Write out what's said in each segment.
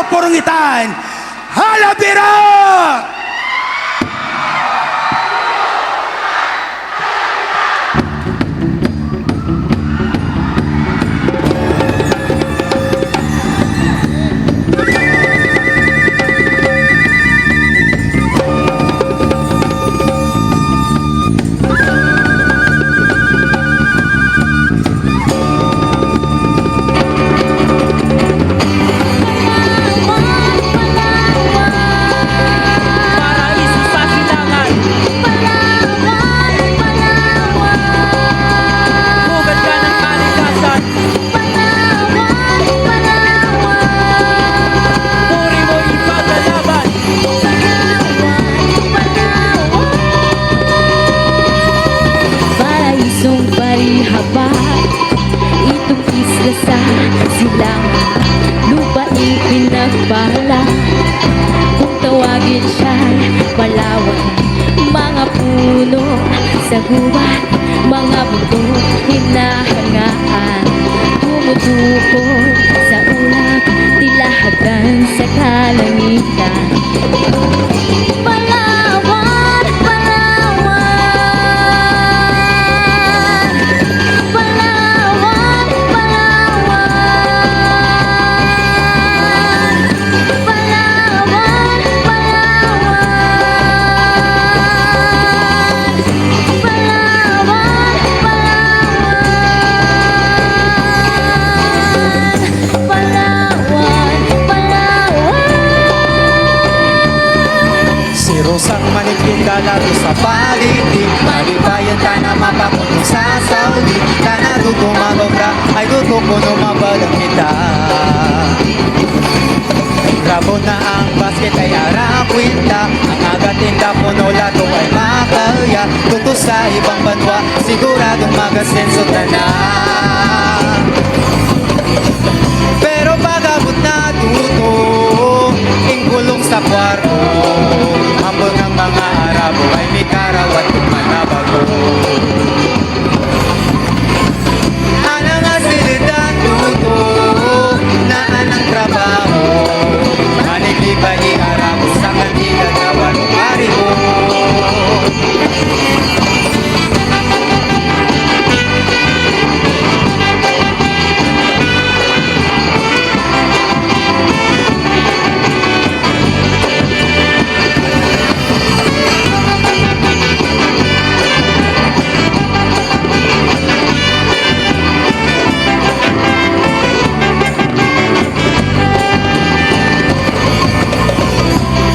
Purongitan, Halabira! Paraiso sa silangan, bugad ka ng kalikasan. Puri mo ipaglalaban, Paraisong parihaba, itong isla sa silangan, lupaing pinagpala. Kung tawagin siya'y Palawan, mga puno sa gubat, mga bundok hinahangaan, tumutukod sa ulap, tila hagdan sa kalangitan. Palawan, Palawan, Palawan, Palawan, Palawan, Palawan, Palawan, Palawan. Si Rosang manikita lalo sa palitin, malibayan ka na mapapunong sa Saudi. Kana duto magobra, ay duto ko no mabalang kita. Rabo na ang basket ay arakwinta, ang agatinda puno lato ay makaya. Tuto sa ibang banwa, siguradong magasenso na. Pero pagabot na tuto, ingkulong sa kwarto, ambon ng mga Arabo ay may karawat kung manabago. Ana nga silitan tuto, naan ang trabaho, maniglibay ni Arabo sa kanila na walong ariho.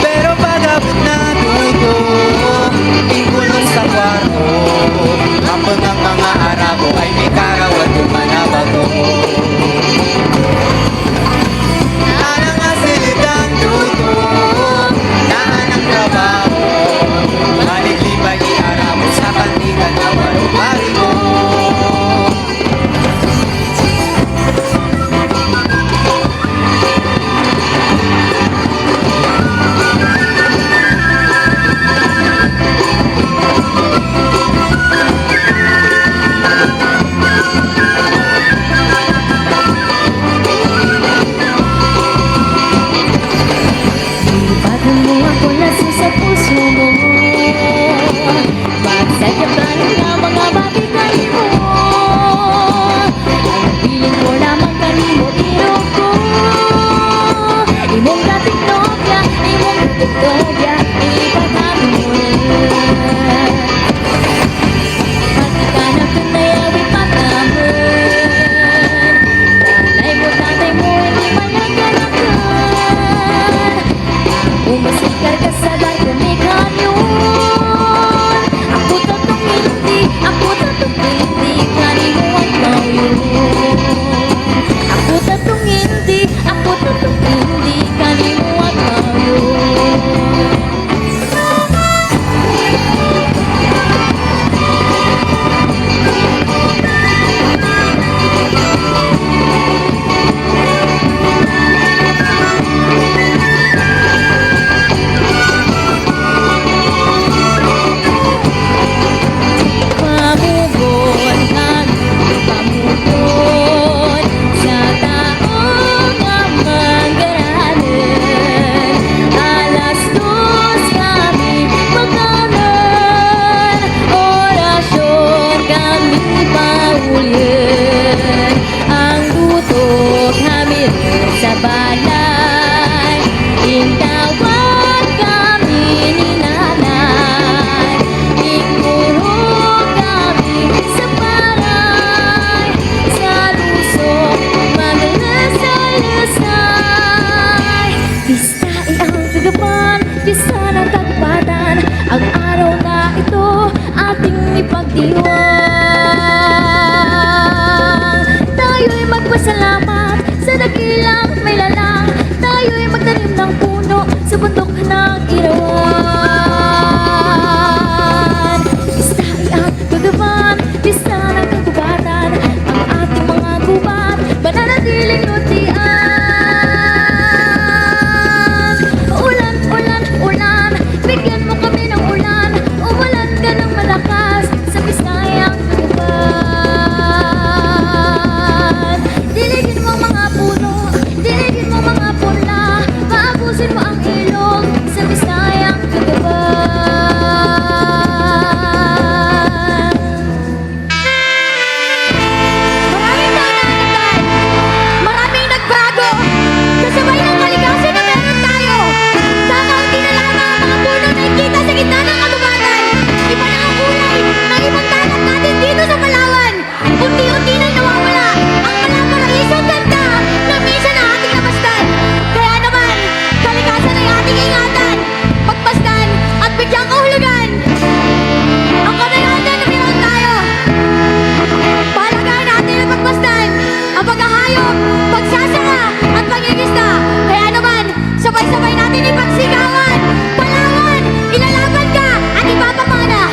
Pero pagabot na tuto, ingkulong sa kwarto, ambon ng mga Arabo ay may karawat kung manabago. Ana nga silitan tuto, naan ang trabaho, maniglibay ni Arabo sa kantigan na walong ariho. Bago mo ako laso sa puso mo, pagsadyakan ng mga batikan mo, ang piling ko lamang kanimo iyong ko. Imong dating nobya, imong dating nobya, ipatago mo na. Pagkikana ka na yawi patamon, nanay mo, tatay mo, hindi malagalakan. Umasikar ka sa barko ni kanyon, ako tatong hindi kanimo ang ngayon. Ako tatong hindi kanimo ang ngayon. sa balay. Intawag kami ni nanay, ingurog kami sa baray. Sa lusok maglasay-lasay. Pista ang kagapan, pista ng tagbatan. Ang araw na ito ating ipagdiwang. Tayo'y magpasalamat sa dakilang may lalang. Tayo'y magtanim ng puno sa bundok ng Irawan. Pista ang kagapan, pista ng kagubatan. Ang ating mga gubat, mananatiling nutian. Ulan, ulan, ulan, bigyan mo kami ng ulan. Umulan ka ng malakas sa Bisayang kagapan. Diligin mo mga puno, diligin mo mga punla. Paabusin mo ang ilog sa Bisayang kagapan. Maraming nananatay, maraming nagbago. Kasabay ng kaligasan na meron tayo. Kakaunti na lamang ang mga puno na ikita sa gitna ng kagubatan. Iba na ang kulay ng ibang tanat natin dito sa Palawan. Unti-unti nang nawawala ang malaparaisang ganda na minsan na ating nabastan. Kaya naman, kalikasan ay ating ingatan, pagpasdan at bigyang kahulugan. Ang kamerahan na meron tayo. Pahalagaan natin ang pagpasdan, ang paghahayop, pagsasaka at pangingista. Kaya naman, sabay-sabay natin ipagsigawan. Palawan, ilalaban ka at ipapamana.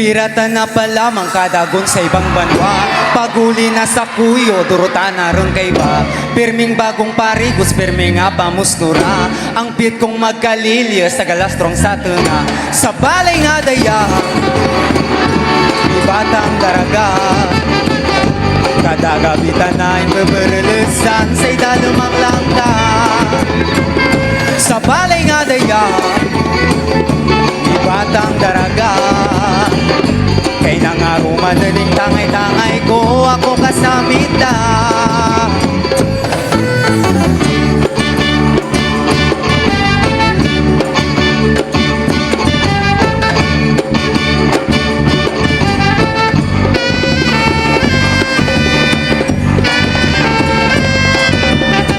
Pirata na palamang kadagon sa ibang banwa. Paguli na sa kuyo, durutan na ron kay ba. Pirming bagong parigos, pirming nga pamustura. Ang pit kong magkalilya sa galastrong sa tuna. Sa balay nga daya, batang daraga. Kadagabitan na yung beberelesan sa idalumang langka. Sa balay nga daya, batang daraga. Kay nangaruman naling tangay-tangay ko, ako kasamita.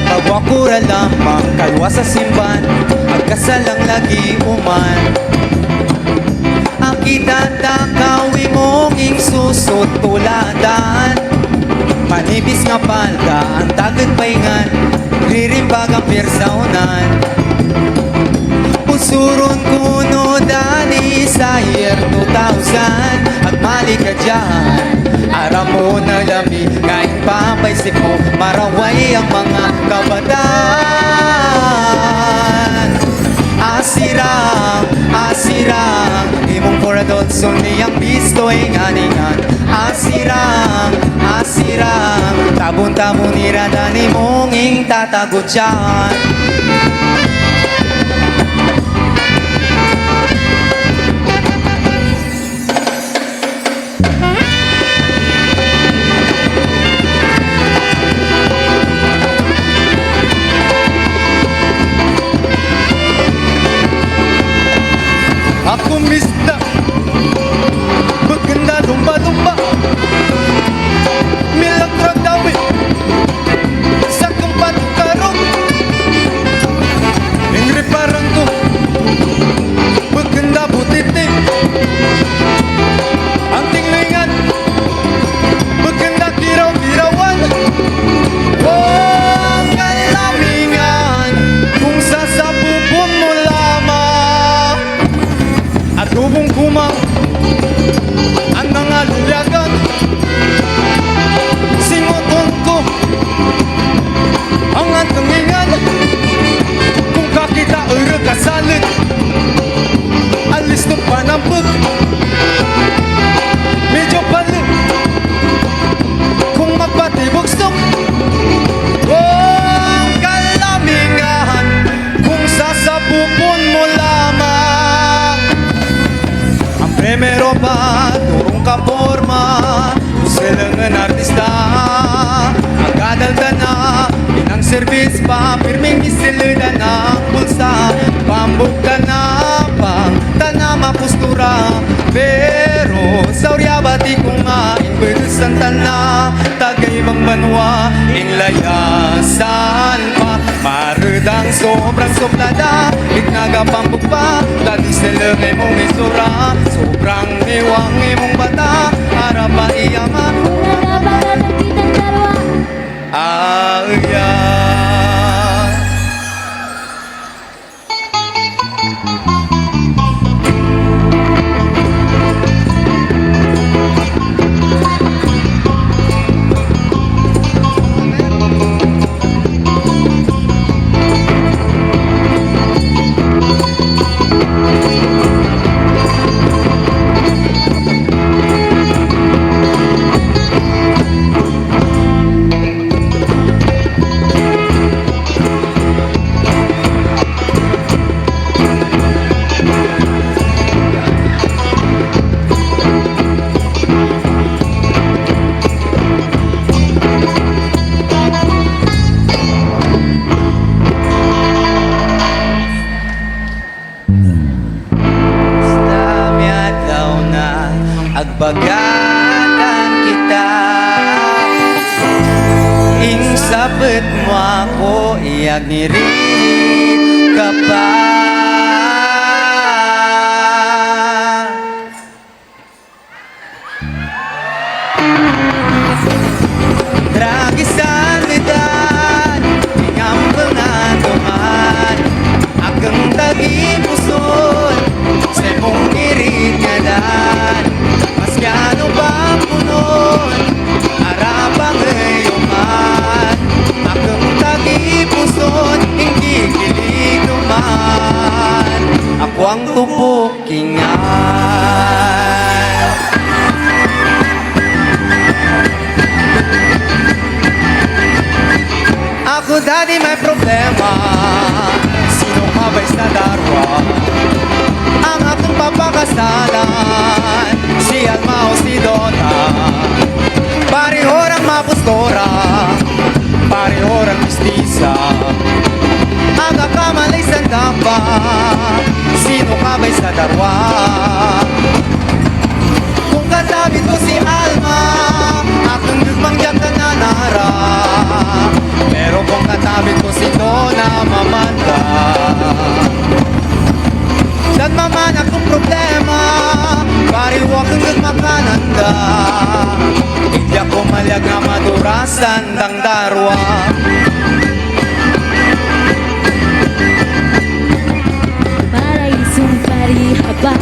Pagwakura lamang kalwa sa simban, agkasalang lagi uman. Ang kitatakawi mong ingsusot tuladan. Manibis nga palda ang tagad paingan, ririmbag ang pirsaunan. Pusuron kuno dani sa year 2000. At mali ka dyan, aram mo na lami, kain pampaisip mo, maraway ang mga kabataan. Asirang, asirang, imong koradot suniyang bistoy nganingan. Asirang, asirang, tabon-tabon iradan imong ing tatagot dyan. palit alis ng panampag medyo palit kung magpatibugsok ang kalamingan kung sasabupon mo lamang ang primero pa turong kaporma silangan artista agadalda na inang service pa pirming isilida na pulsa pambukta na pang tanama postura pero saurya bati ko nga inbedusan tana tagay bang banwa inlayasan pa marudang sobrang soplada ignaga pambuk pa dati silangan mong isura sobrang niwang imong bata harap iya nga Wala na para nagkitang darwa. Agbagatan kita ing sabet mo ako iyag nirit ka pa Dragisan lidan ingambal na tuman agang tagi puson sa mong irit nga dan Masyado ba punon Arabang ayuman Akong tagipuson Hindi kilig naman Ako ang tupukingan Ako dati may problema Sino mabay sa darwa Ang akong papakasalan Si Alma o si Donna Pareho rang mapustora Pareho rang mistisa Ang akamalay sa tapa Sino ka ba'y sa darwa Kung katabi ko si Alma Akong dugmang diyan ka nanara Pero kung katabi ko si Donna mamanda Dan maman akong problema Pari huwag kang nagmakananda Hindi ako malyag na madurasan Dang darwa Para isong parihaba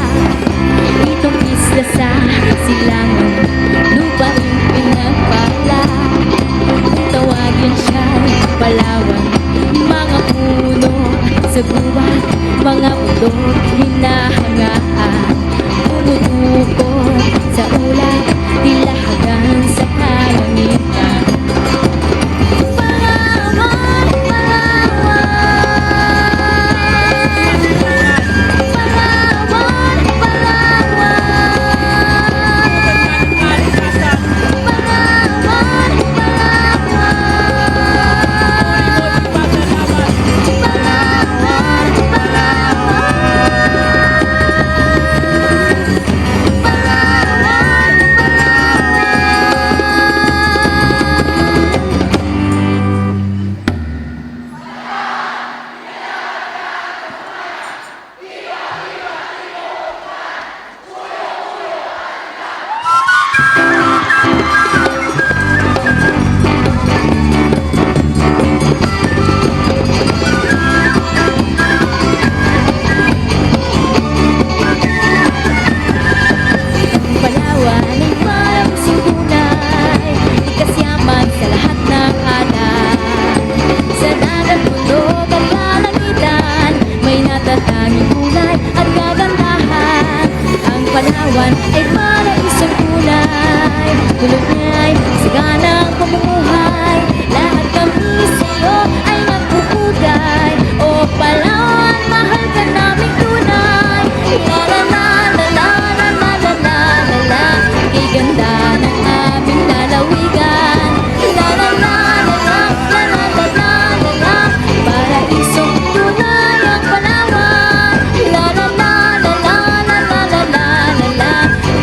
Palawan ay paraisong kulay. Tulog niya'y saganang pamumuhay. Lahat kami sa'yo ay nagpupugay. O Palawan, mahal ka naming tunay. La la la la la la la la la la la. Kay ganda ng aming lalawigan. La la la la la la la la la la la. Paraisong tunay ang Palawan. La la la la la la la la la la la.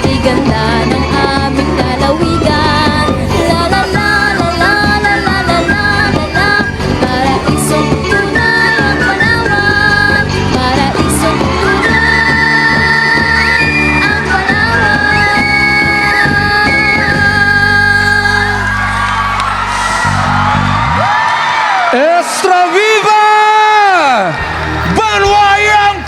Kay ganda ng aming lalawigan. La la la la la la la la la la la. Paraisong tunay ang Palawan. Paraisong tunay ang Palawan. Extra Viva! Banwayang